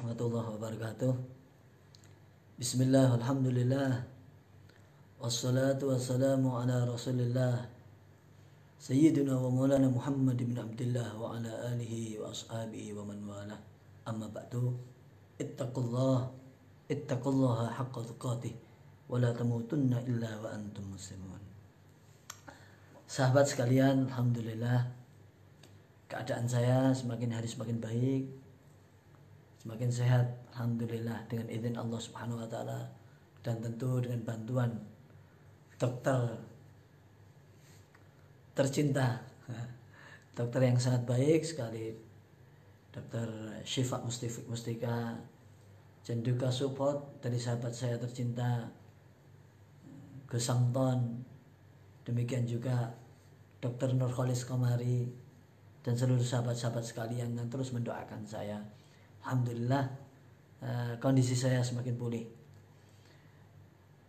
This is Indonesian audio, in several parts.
warahmatullahi wabarakatuh. Bismillah, alhamdulillah, wassalatu wassalamu ala rasulillah Sayyidina wa maulana Muhammad bin Abdullah wa ala alihi wa ashabihi wa man wala. Amma ba'du. Ittaqullaha haqqa tuqatih wa la tamutunna illa wa antum muslimun. Sahabat sekalian, alhamdulillah keadaan saya semakin hari semakin baik, semakin sehat, alhamdulillah, dengan izin Allah Subhanahu wa taala, dan tentu dengan bantuan dokter tercinta, dokter yang sangat baik sekali, Dokter Syifa Mustika, dan juga support dari sahabat saya tercinta Gus Samton, demikian juga Dokter Nurholis Komari, dan seluruh sahabat-sahabat sekalian yang terus mendoakan saya. Alhamdulillah, kondisi saya semakin pulih.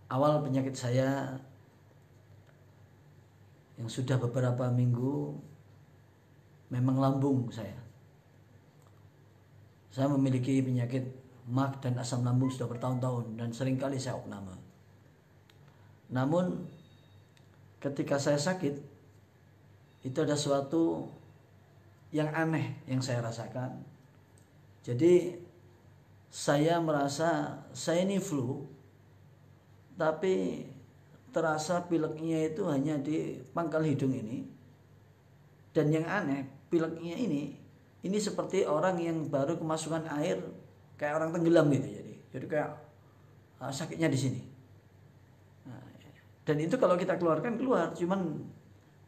Awal penyakit saya yang sudah beberapa minggu memang lambung saya. Saya memiliki penyakit MAG dan asam lambung sudah bertahun-tahun dan seringkali saya opname. Namun ketika saya sakit, itu ada sesuatu yang aneh yang saya rasakan. Jadi saya merasa saya ini flu, tapi terasa pileknya itu hanya di pangkal hidung ini. Dan yang aneh, pileknya ini seperti orang yang baru kemasukan air, kayak orang tenggelam gitu. Jadi kayak sakitnya di sini. Nah, dan itu kalau kita keluarkan keluar, cuman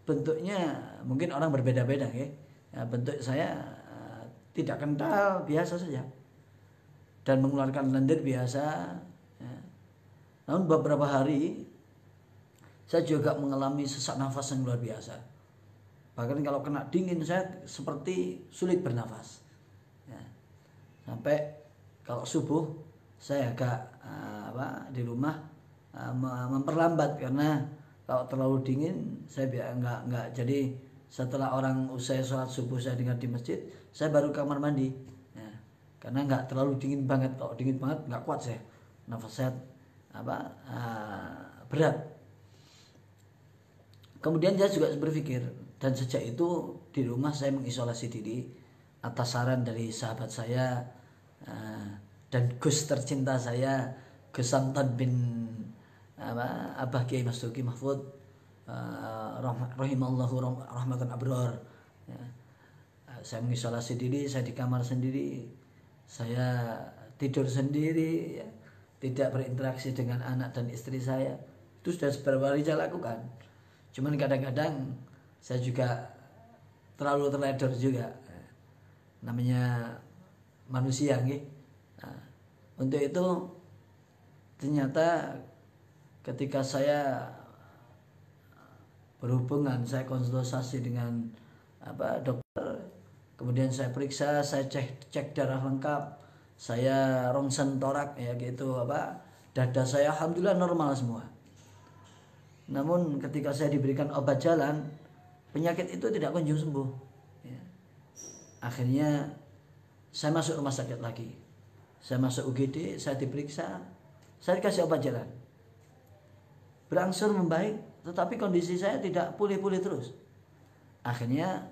bentuknya mungkin orang berbeda-beda ya. Ya, bentuk saya tidak kental, biasa saja, dan mengeluarkan lendir biasa ya. Namun beberapa hari saya juga mengalami sesak nafas yang luar biasa. Bahkan kalau kena dingin saya seperti sulit bernafas ya. Sampai kalau subuh saya agak di rumah memperlambat, karena kalau terlalu dingin saya nggak. Jadi setelah orang usai sholat subuh saya dengar di masjid, saya baru ke kamar mandi ya. Karena nggak terlalu dingin banget. Kalau dingin banget nggak kuat saya, nafas saya berat. Kemudian saya juga berpikir, dan sejak itu di rumah saya mengisolasi diri atas saran dari sahabat saya dan Gus tercinta saya, Gus Samton bin Abah Kiai Mas Duki Mahfud, rahimallahu rahmatan abror ya. Saya mengisolasi diri, saya di kamar sendiri, saya tidur sendiri ya. Tidak berinteraksi dengan anak dan istri saya. Itu sudah beberapa hari saya lakukan. Cuman kadang-kadang saya juga terlalu terledor juga, namanya manusia gitu. Nah, untuk itu ternyata ketika saya berhubungan, saya konsultasi dengan dokter, kemudian saya periksa, saya cek darah lengkap, saya rongsen torak ya gitu, dada saya alhamdulillah normal semua. Namun ketika saya diberikan obat jalan, penyakit itu tidak kunjung sembuh ya. Akhirnya saya masuk rumah sakit lagi, saya masuk UGD, saya diperiksa, saya dikasih obat jalan, berangsur membaik, tetapi kondisi saya tidak pulih-pulih terus. Akhirnya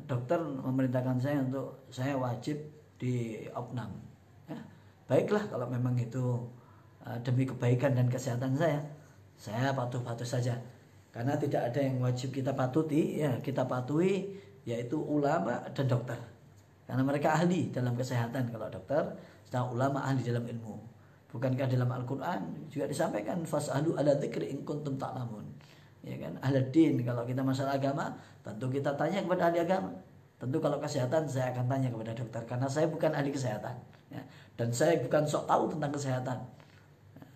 dokter memerintahkan saya untuk saya wajib di opnam ya. Baiklah, kalau memang itu demi kebaikan dan kesehatan saya patuh-patuh saja, karena tidak ada yang wajib kita patuhi ya, kita patuhi yaitu ulama dan dokter, karena mereka ahli dalam kesehatan. Kalau dokter, sedang ulama ahli dalam ilmu. Bukankah dalam Al-Quran juga disampaikan fas'alu ala dzikri in kuntum ta'lamun ya kan, ahli din. Kalau kita masalah agama tentu kita tanya kepada ahli agama. Tentu kalau kesehatan saya akan tanya kepada dokter, karena saya bukan ahli kesehatan ya. Dan saya bukan sok tahu tentang kesehatan ya.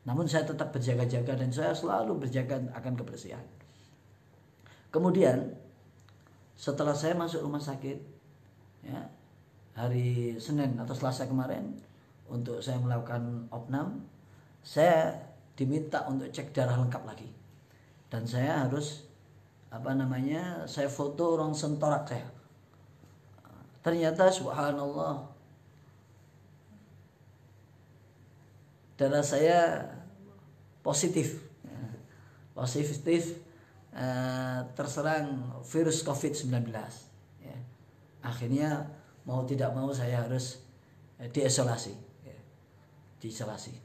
Namun saya tetap berjaga-jaga, dan saya selalu berjaga akan kebersihan. Kemudian setelah saya masuk rumah sakit ya, hari Senin atau Selasa kemarin, untuk saya melakukan opnam, saya diminta untuk cek darah lengkap lagi, dan saya harus saya foto rongsen torak saya. Ternyata subhanallah, darah saya positif, terserang virus COVID-19. Ya. Akhirnya mau tidak mau saya harus diisolasi, ya. Diisolasi.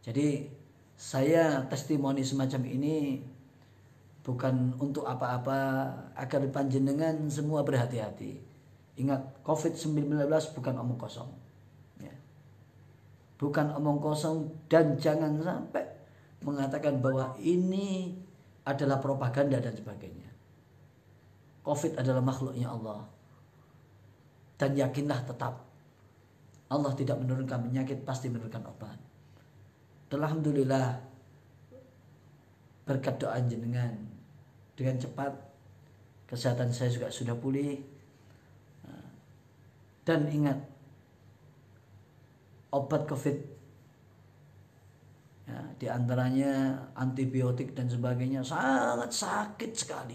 Jadi saya testimoni semacam ini bukan untuk apa-apa, agar panjenengan semua berhati-hati. Ingat, COVID-19 bukan omong kosong, ya. Bukan omong kosong, dan jangan sampai mengatakan bahwa ini adalah propaganda dan sebagainya. COVID adalah makhluknya Allah. Dan yakinlah tetap, Allah tidak menurunkan penyakit, pasti menurunkan obat. Alhamdulillah, berkat doa jenengan, dengan cepat kesehatan saya juga sudah pulih. Dan ingat, obat COVID, ya, diantaranya antibiotik dan sebagainya, sangat sakit sekali.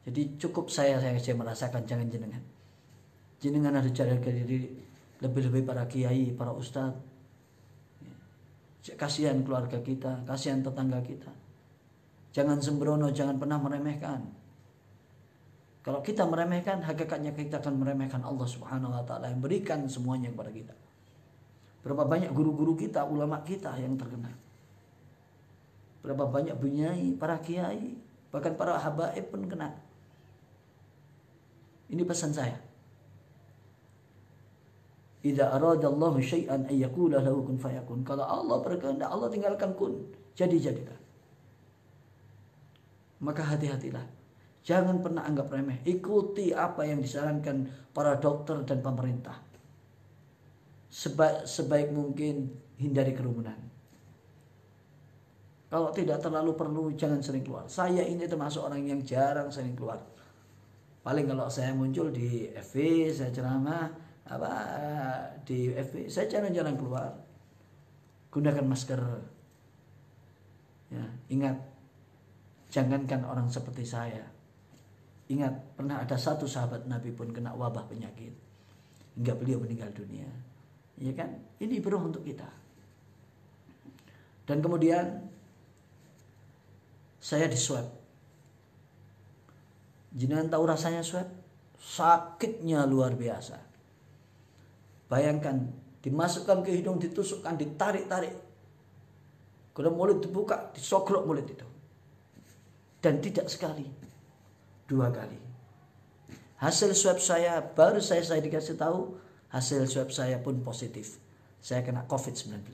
Jadi cukup saya merasakan, jangan jenengan. Jenengan harus jaga diri, lebih-lebih para kiai, para ustadz. Ya. Kasihan keluarga kita, kasihan tetangga kita. Jangan sembrono, jangan pernah meremehkan. Kalau kita meremehkan, hakikatnya kita akan meremehkan Allah Subhanahu wa taala yang berikan semuanya kepada kita. Berapa banyak guru-guru kita, ulama kita yang terkena. Berapa banyak bunyai, para kiai, bahkan para habaib pun kena. Ini pesan saya. Idza aradallahu syai'an ay yaqula lahu kun fayakun. Kalau Allah berkehendak, Allah tinggalkan kun, jadi-jadilah. Maka hati-hatilah. Jangan pernah anggap remeh. Ikuti apa yang disarankan para dokter dan pemerintah. Sebaik mungkin hindari kerumunan. Kalau tidak terlalu perlu, jangan sering keluar. Saya ini termasuk orang yang jarang sering keluar. Paling kalau saya muncul di FB, saya ceramah di FB, saya jarang-jarang keluar. Gunakan masker. Ya, ingat, jangankan orang seperti saya. Ingat, pernah ada satu sahabat Nabi pun kena wabah penyakit hingga beliau meninggal dunia. Ya kan? Ini beruh untuk kita. Dan kemudian saya diswab. Jenengan tahu rasanya swab? Sakitnya luar biasa. Bayangkan, dimasukkan ke hidung, ditusukkan, ditarik-tarik. Kalau mulut dibuka, disogrok mulut itu. Dan tidak sekali, 2 kali. Hasil swab saya, baru saya dikasih tahu, hasil swab saya pun positif. Saya kena COVID-19.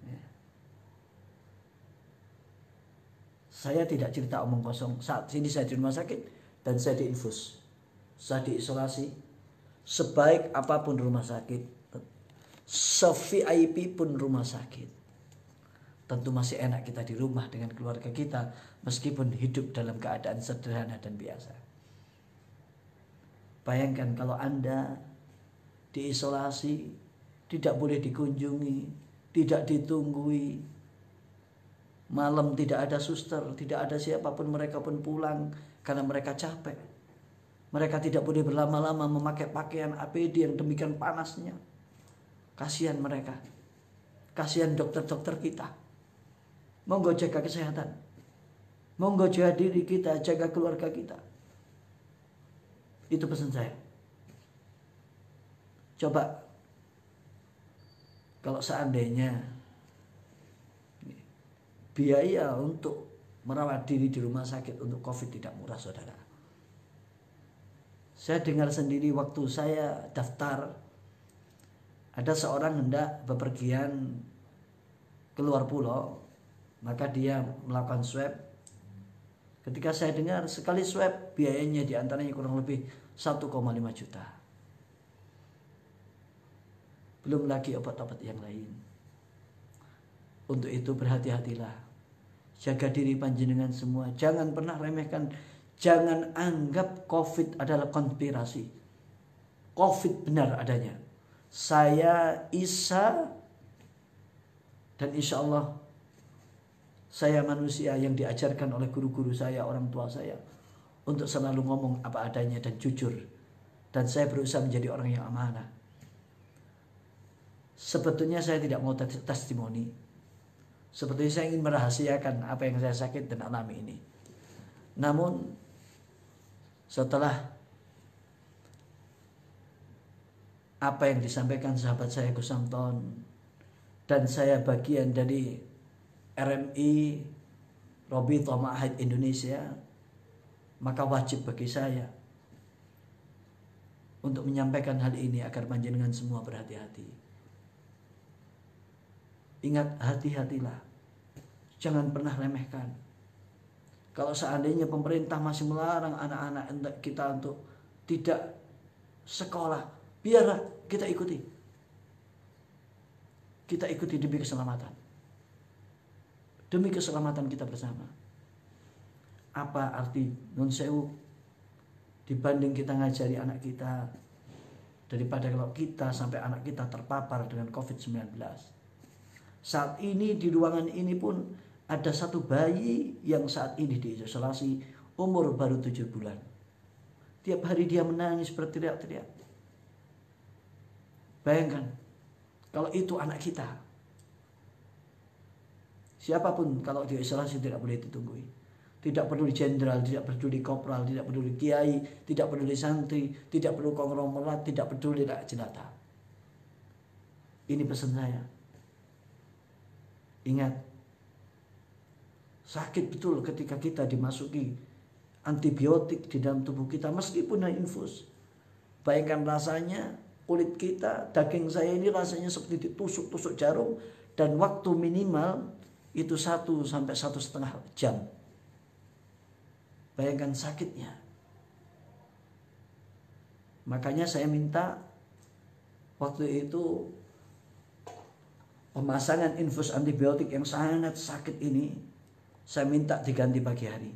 Ya. Saya tidak cerita omong kosong. Saat ini saya di rumah sakit dan saya diinfus. Saya diisolasi. Sebaik apapun rumah sakit, se-VIP pun rumah sakit, tentu masih enak kita di rumah dengan keluarga kita, meskipun hidup dalam keadaan sederhana dan biasa. Bayangkan kalau Anda diisolasi, tidak boleh dikunjungi, tidak ditunggui, malam tidak ada suster, tidak ada siapapun, mereka pun pulang karena mereka capek. Mereka tidak boleh berlama-lama memakai pakaian APD yang demikian panasnya. Kasihan mereka, kasihan dokter-dokter kita. Monggo jaga kesehatan. Monggo jaga diri kita, jaga keluarga kita. Itu pesan saya. Coba, kalau seandainya biaya untuk merawat diri di rumah sakit untuk COVID tidak murah, saudara. Saya dengar sendiri waktu saya daftar, ada seorang hendak bepergian keluar pulau, maka dia melakukan swab. Ketika saya dengar sekali swab biayanya diantaranya kurang lebih 1,5 juta. Belum lagi obat-obat yang lain. Untuk itu berhati-hatilah. Jaga diri panjenengan semua. Jangan pernah remehkan. Jangan anggap COVID adalah konspirasi. COVID benar adanya. Saya Isa, dan insya Allah saya manusia yang diajarkan oleh guru-guru saya, orang tua saya, untuk selalu ngomong apa adanya dan jujur dan saya berusaha menjadi orang yang amanah. Sebetulnya saya tidak mau testimoni. Sebetulnya saya ingin merahasiakan apa yang saya sakit dan alami ini. Namun setelah apa yang disampaikan sahabat saya Gus Samton, dan saya bagian dari RMI Robitoh Ma'had Indonesia, maka wajib bagi saya untuk menyampaikan hal ini agar panjenengan semua berhati-hati. Ingat, hati-hatilah. Jangan pernah remehkan. Kalau seandainya pemerintah masih melarang anak-anak kita untuk tidak sekolah, biarlah kita ikuti. Kita ikuti demi keselamatan. Demi keselamatan kita bersama. Apa arti nun sewu dibanding kita ngajari anak kita, daripada kalau kita sampai anak kita terpapar dengan COVID-19. Saat ini di ruangan ini pun ada satu bayi yang saat ini diisolasi, umur baru 7 bulan. Tiap hari dia menangis berteriak-teriak. Bayangkan, kalau itu anak kita. Siapapun kalau diisolasi tidak boleh ditunggui. Tidak peduli jenderal, tidak peduli kopral, tidak peduli kiai, tidak peduli santri, tidak peduli konglomerat, tidak peduli rakyat jelata. Ini pesan saya. Ingat, sakit betul ketika kita dimasuki antibiotik di dalam tubuh kita meskipun hanya infus. Bayangkan rasanya, kulit kita, daging saya ini rasanya seperti ditusuk-tusuk jarum, dan waktu minimal itu 1 sampai 1,5 jam. Bayangkan sakitnya. Makanya saya minta waktu itu pemasangan infus antibiotik yang sangat sakit ini, saya minta diganti pagi hari.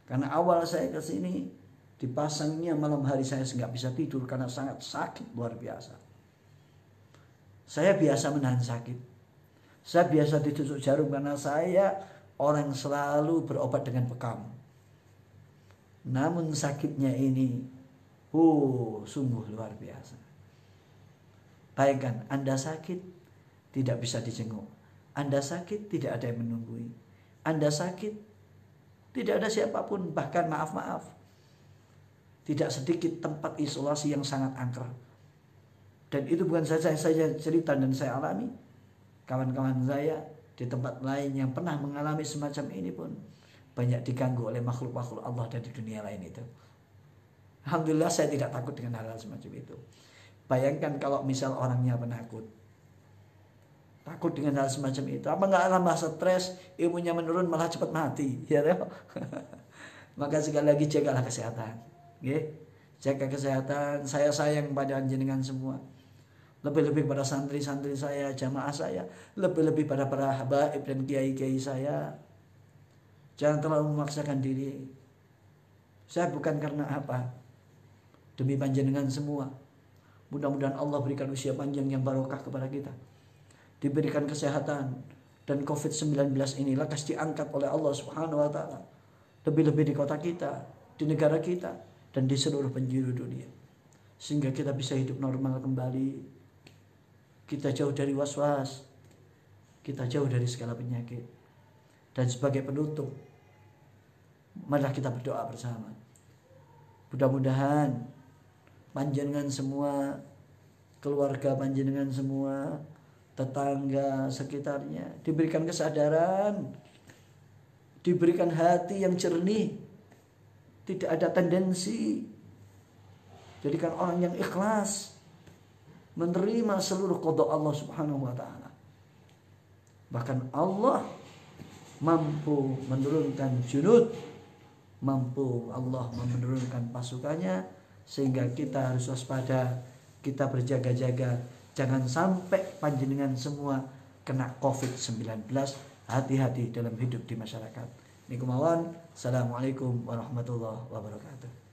Karena awal saya ke sini dipasangnya malam hari, saya nggak bisa tidur karena sangat sakit luar biasa. Saya biasa menahan sakit. Saya biasa ditusuk jarum karena saya orang selalu berobat dengan bekam. Namun sakitnya ini, sungguh luar biasa. Bayangkan, Anda sakit tidak bisa dijenguk. Anda sakit tidak ada yang menunggui. Anda sakit tidak ada siapapun, bahkan maaf, tidak sedikit tempat isolasi yang sangat angker. Dan itu bukan saja saya cerita dan saya alami. Kawan-kawan saya di tempat lain yang pernah mengalami semacam ini pun banyak diganggu oleh makhluk-makhluk Allah dari dunia lain itu. Alhamdulillah saya tidak takut dengan hal-hal semacam itu. Bayangkan kalau misal orangnya penakut, takut dengan hal semacam itu, apa nggak nambah stres, ilmunya menurun, malah cepat mati, ya toh? Maka sekali lagi jagalah kesehatan, okay? Jaga kesehatan. Saya sayang pada jenengan semua, lebih-lebih pada santri-santri saya, jamaah saya, lebih-lebih pada para habaib dan kiai-kiai saya. Jangan terlalu memaksakan diri. Saya bukan karena apa, demi panjenengan semua. Mudah-mudahan Allah berikan usia panjang yang barokah kepada kita, diberikan kesehatan, dan COVID-19 ini lekas diangkat oleh Allah Subhanahu wa taala. Lebih-lebih di kota kita, di negara kita, dan di seluruh penjuru dunia. Sehingga kita bisa hidup normal kembali. Kita jauh dari was-was. Kita jauh dari segala penyakit. Dan sebagai penutup, marilah kita berdoa bersama. Mudah-mudahan panjenengan semua, keluarga panjenengan semua, tetangga sekitarnya diberikan kesadaran, diberikan hati yang jernih, tidak ada tendensi. Jadikan orang yang ikhlas menerima seluruh qada Allah Subhanahu wa taala. Bahkan Allah mampu menurunkan junud, mampu Allah menurunkan pasukannya, sehingga kita harus waspada, kita berjaga-jaga, jangan sampai panjenengan semua kena COVID-19. Hati-hati dalam hidup di masyarakat. Niku mawon. Assalamualaikum warahmatullahi wabarakatuh.